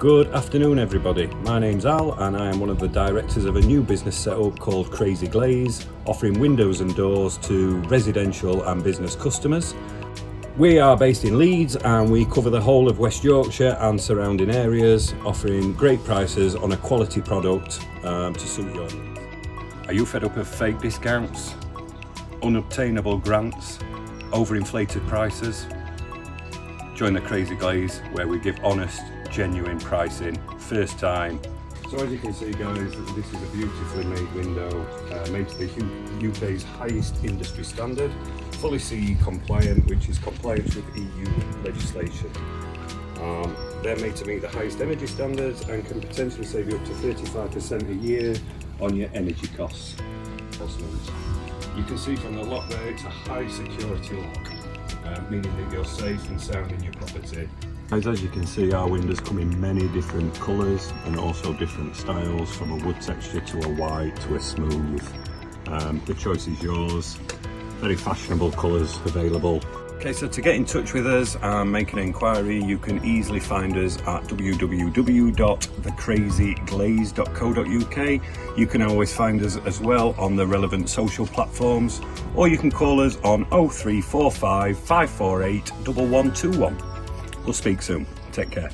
Good afternoon everybody, my name's Al and I am one of the directors of a new business setup called Crazy Glaze, offering windows and doors to residential and business customers. We are based in Leeds and we cover the whole of West Yorkshire and surrounding areas, offering great prices on a quality product to suit your needs. Are you fed up of fake discounts, unobtainable grants, overinflated prices? Join the Crazy Glaze where we give honest, genuine pricing, first time. So as you can see guys, this is a beautifully made window, made to the UK's highest industry standard, fully CE compliant, which is compliant with EU legislation. They're made to meet the highest energy standards and can potentially save you up to 35% a year on your energy costs. You can see from the lock there, it's a high security lock, meaning that you're safe and sound in your property. As you can see, our windows come in many different colours and also different styles, from a wood texture to a white to a smooth. The choice is yours. Very fashionable colours available. Okay, so to get in touch with us and make an inquiry, you can easily find us at www.thecrazyglaze.co.uk. You can always find us as well on the relevant social platforms, or you can call us on 0345 548 1121. We'll speak soon. Take care.